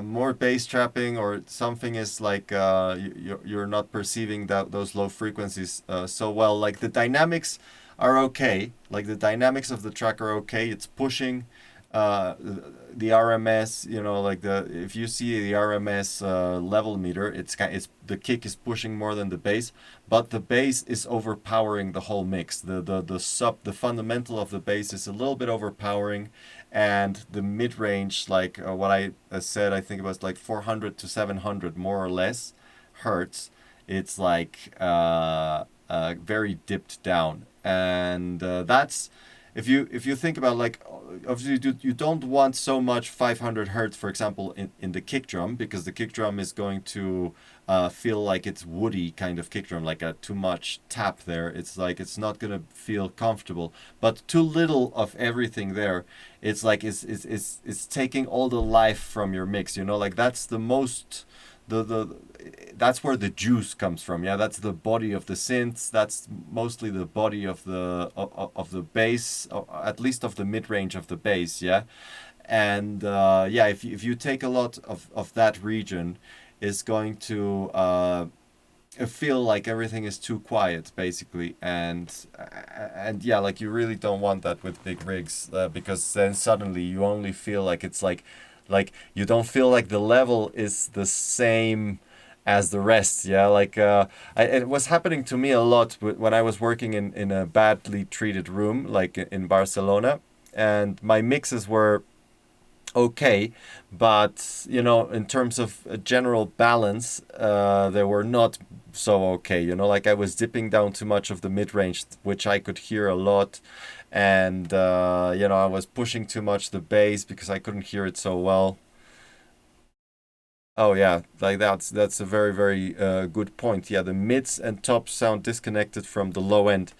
more bass trapping or something is like you're not perceiving those low frequencies so well. Like the dynamics are okay. Like the dynamics of the track are okay. It's pushing the RMS. Like the if you see the RMS level meter, it's the kick is pushing more than the bass, but the bass is overpowering the whole mix. The fundamental of the bass is a little bit overpowering, and the mid range, like what I said, I think it was like 400 to 700 more or less hertz. It's like very dipped down, and that's if you think about like obviously you don't want so much 500 hertz, for example, in the kick drum, because the kick drum is going to feel like it's woody kind of kick drum, like a too much tap there. It's like it's not gonna feel comfortable, but too little of everything there. It's like it's taking all the life from your mix. Like that's the most the that's where the juice comes from. Yeah, that's the body of the synths. That's mostly the body of the bass, at least of the mid range of the bass. Yeah, and yeah, if you take a lot of that region, it's going to feel like everything is too quiet basically, and yeah, like you really don't want that with big rigs, because then suddenly you only feel like it's like you don't feel like the level is the same as the rest. Yeah, like it was happening to me a lot when I was working in a badly treated room like in Barcelona, and my mixes were okay, but in terms of general balance, they were not so okay. Like I was dipping down too much of the mid range, which I could hear a lot, and I was pushing too much the bass because I couldn't hear it so well. Oh yeah, like that's a very very good point. Yeah, the mids and tops sound disconnected from the low end,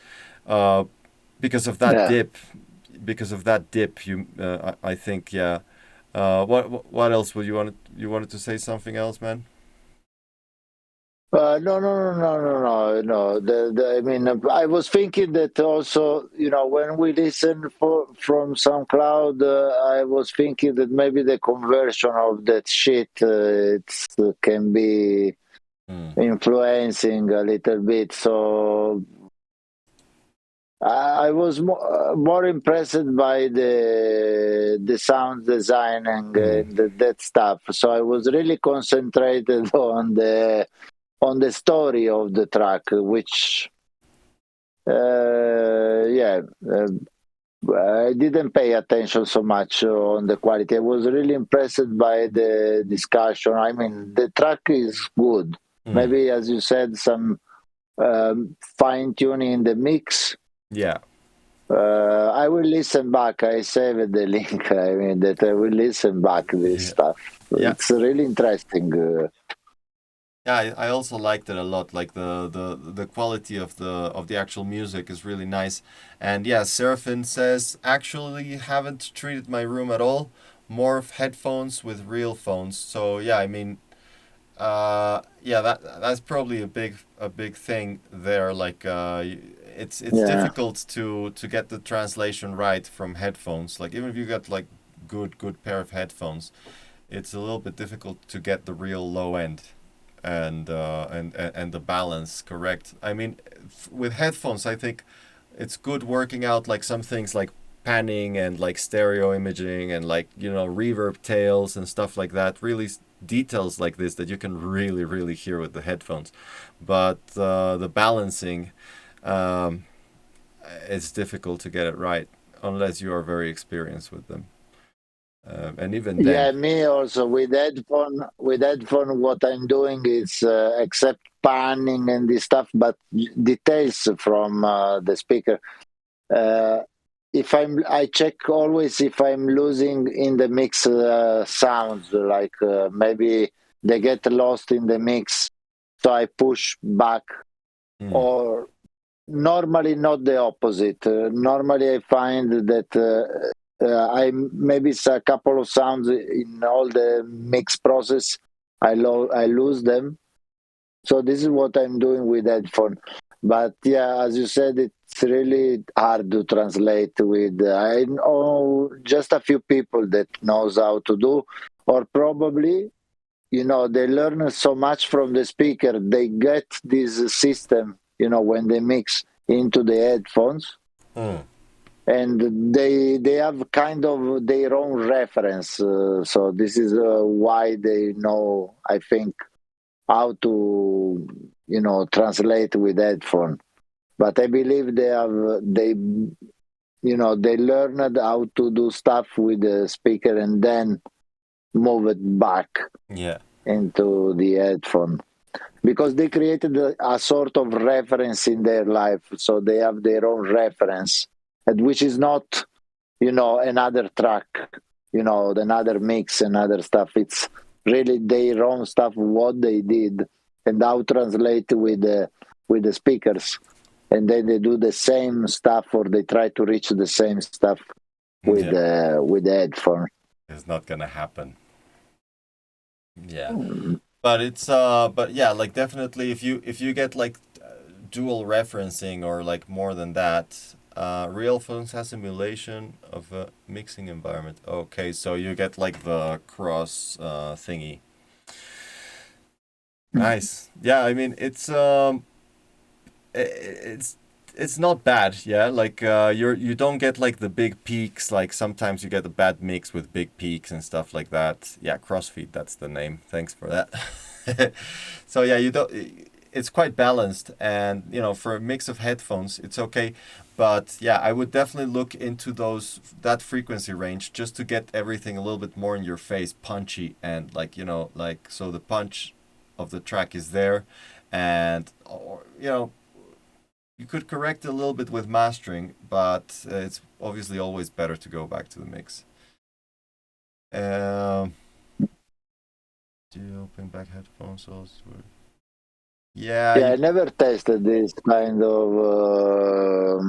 uh, because of that Yeah. dip. Because of that dip, I think, yeah. What else would you wanted to say something else, man? No, no, no, no, no, no, no. I mean, I was thinking that also, when we listen from SoundCloud, I was thinking that maybe the conversion of that shit can be Mm. influencing a little bit. So I was more impressed by the sound design and Mm. that stuff. So I was really concentrated on the story of the track, which yeah, I didn't pay attention so much on the quality. I was really impressed by the discussion. I mean, the track is good. Mm. Maybe, as you said, some fine tuning in the mix. Yeah. I will listen back. I saved the link. I mean, that I will listen back this Yeah. stuff. Yeah. It's really interesting. Yeah, I also liked it a lot. Like the quality of the actual music is really nice. And yeah, Seraphin says, actually haven't treated my room at all. More of headphones with real phones. So yeah, I mean, yeah, that's probably a big thing there. Like it's Yeah. difficult to get the translation right from headphones. Like even if you got like good pair of headphones, it's a little bit difficult to get the real low end and the balance correct. I mean, with headphones, I think it's good working out like some things like panning and like stereo imaging and like reverb tails and stuff like that. Really details like this that you can really really hear with the headphones, but the balancing, um, it's difficult to get it right unless you are very experienced with them, and even then. Yeah, me also with headphone. With headphone, what I'm doing is except panning and this stuff, but details from the speaker. Uh, if I check always if I'm losing in the mix sounds, like maybe they get lost in the mix, so I push back. Mm, Or normally not the opposite. Normally I find that I maybe it's a couple of sounds in all the mix process. I lose them. So this is what I'm doing with headphone. But yeah, as you said, it's really hard to translate with. I know just a few people that knows how to do, or probably they learn so much from the speaker. They get this system, when they mix into the headphones, mm, and they have kind of their own reference. So this is why they know, I think, how to translate with headphone. But I believe they learned how to do stuff with the speaker and then move it back yeah. into the headphone, because they created a sort of reference in their life, so they have their own reference, and which is not another track, another mix and other stuff. It's really their own stuff, what they did and how translate with the speakers, and then they do the same stuff, or they try to reach the same stuff with Yeah, the headphone. it's not gonna happen. Yeah, Mm. but yeah, like definitely if you get like dual referencing or like more than that, real phones has simulation of a mixing environment. Okay, so you get like the cross thingy. Nice. Yeah, I mean it's it's not bad. Yeah, like you don't get like the big peaks. Like sometimes you get a bad mix with big peaks and stuff like that. Yeah, crossfeed, that's the name. Thanks for that. So yeah, you don't. It's quite balanced, and for a mix of headphones, it's okay. But yeah, I would definitely look into that frequency range just to get everything a little bit more in your face, punchy, and like like so the punch of the track is there, and or you could correct a little bit with mastering, but it's obviously always better to go back to the mix. Do you open back headphones also? Yeah, Yeah, I never tested this kind of,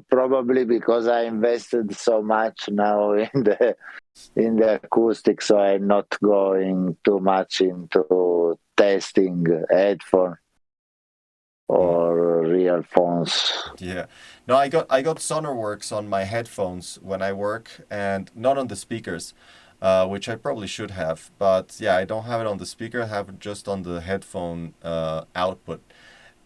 probably because I invested so much now in the acoustic, so I'm not going too much into testing headphone or real phones. yeah. No, I got Sonarworks on my headphones when I work, and not on the speakers, which I probably should have. But yeah, I don't have it on the speaker. I have it just on the headphone output,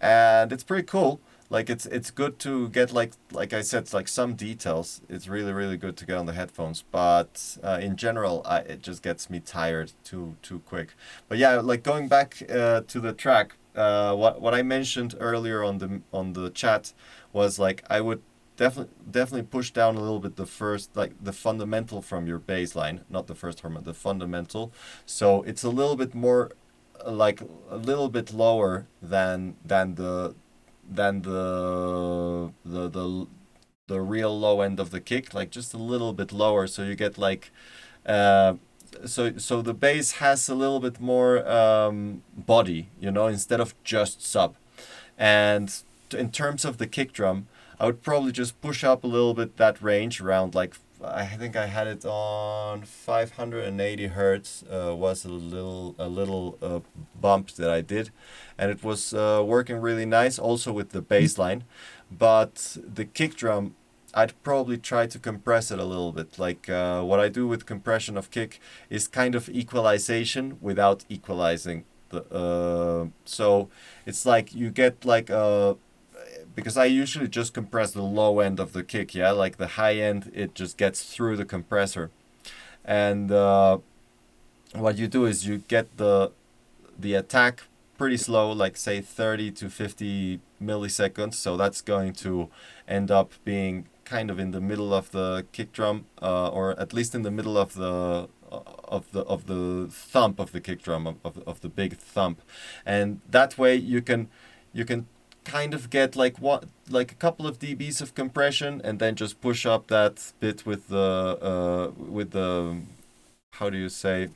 and it's pretty cool. Like it's good to get like I said, like some details. It's really really good to get on the headphones, but in general, it just gets me tired too quick. But yeah, like going back to the track, what I mentioned earlier on the chat was like I would definitely push down a little bit the first, like the fundamental from your bass line, not the first harmony, the fundamental. So it's a little bit more like a little bit lower than the real low end of the kick, like just a little bit lower, so you get like uh, so the bass has a little bit more body, instead of just sub. And in terms of the kick drum, I would probably just push up a little bit that range around like I think I had it on 580 hertz. Was a little bump that I did, and it was working really nice. Also with the bass line, but the kick drum, I'd probably try to compress it a little bit. Like what I do with compression of kick is kind of equalization without equalizing the. So it's like you get like a because I usually just compress the low end of the kick, yeah, like the high end, it just gets through the compressor, and what you do is you get the attack pretty slow, like say 30 to 50 milliseconds, so that's going to end up being kind of in the middle of the kick drum, or at least in the middle of the thump of the kick drum of the big thump, and that way you can kind of get like a couple of dBs of compression, and then just push up that bit with the how do you say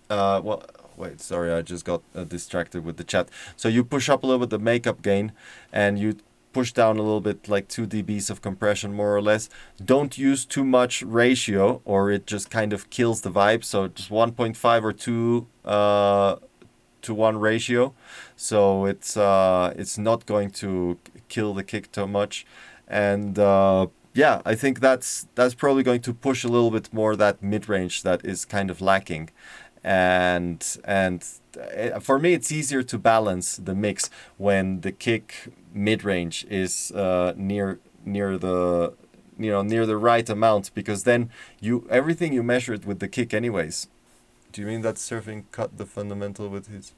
well, wait, sorry, I just got distracted with the chat. So you push up a little bit the makeup gain, and you push down a little bit, like 2 dBs of compression, more or less. Don't use too much ratio, or it just kind of kills the vibe. So just 1.5 or 2 to 1 ratio. So it's not going to kill the kick too much, and yeah, I think that's probably going to push a little bit more that mid range that is kind of lacking. And for me, it's easier to balance the mix when the kick mid range is near the near the right amount, because then everything you measure it with the kick anyways. Do you mean that Surfing cut the fundamental with his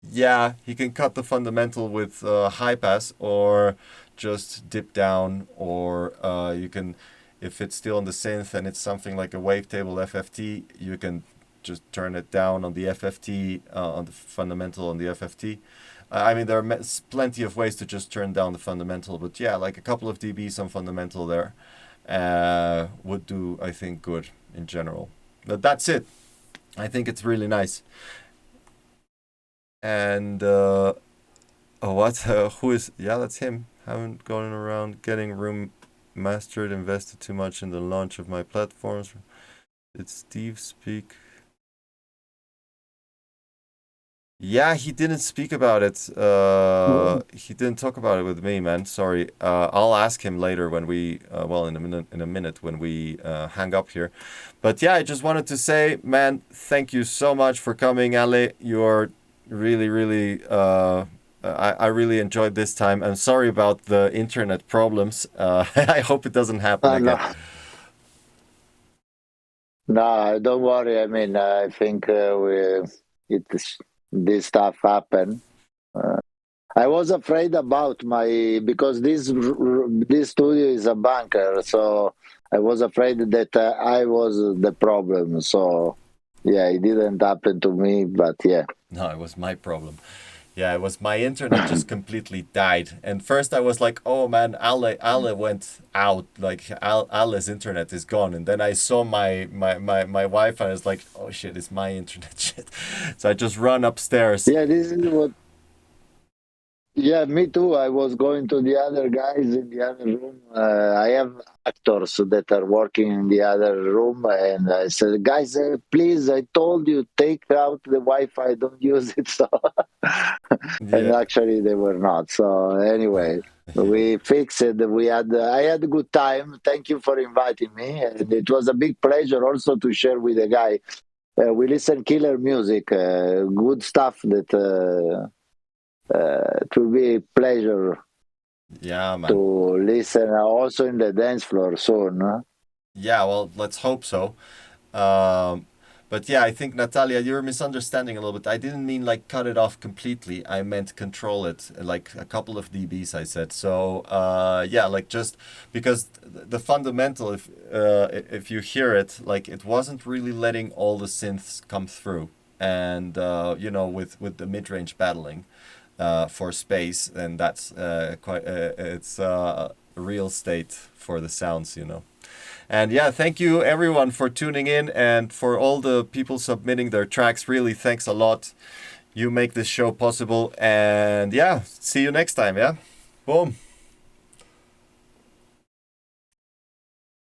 yeah, he can cut the fundamental with high pass, or just dip down, or you can, if it's still on the synth and it's something like a wavetable FFT, you can just turn it down on the FFT, on the fundamental on the FFT. I mean, there are plenty of ways to just turn down the fundamental, but yeah, like a couple of dBs on fundamental there would do, I think, good in general. But that's it. I think it's really nice. And what? Who is? Yeah, that's him. Haven't gone around getting room mastered. Invested too much in the launch of my platforms. Did Steve speak? Yeah, he didn't speak about it. He didn't talk about it with me, man. Sorry. I'll ask him later when we, well, in a minute when we hang up here. But yeah, I just wanted to say, man, thank you so much for coming, Ale. You're really, really. I really enjoyed this time. I'm sorry about the internet problems. I hope it doesn't happen again. No, No, don't worry. I mean, I think this stuff happen. Uh, I was afraid about my because this studio is a bunker, so I was afraid that I was the problem. So yeah, it didn't happen to me, but yeah. No, it was my problem. Yeah, it was my internet just completely died. And first I was like, oh man, Ale went out. Like Ale's internet is gone. And then I saw my Wi-Fi. I was like, oh shit, it's my internet shit. So I just run upstairs. Yeah, this is what. Yeah, me too. I was going to the other guys in the other room. I have actors that are working in the other room, and I said, "Guys, please, I told you, take out the Wi-Fi, don't use it." So, and Yeah. actually, they were not. So anyway, we fixed it. We had, I had a good time. Thank you for inviting me, and it was a big pleasure also to share with the guy. We listen killer music, good stuff that. It will be a pleasure Yeah, to man. listen also in the dance floor soon. Huh? Yeah, well, let's hope so. Um, but yeah, I think Natalia, you're misunderstanding a little bit. I didn't mean like cut it off completely. I meant control it, like a couple of dBs. I said so. Yeah, like just because the fundamental, if you hear it, like it wasn't really letting all the synths come through, and with the mid range battling. For space, and that's quite it's a real state for the sounds. And yeah, thank you everyone for tuning in and for all the people submitting their tracks. Really, thanks a lot. You make this show possible. And yeah, see you next time. Yeah, boom.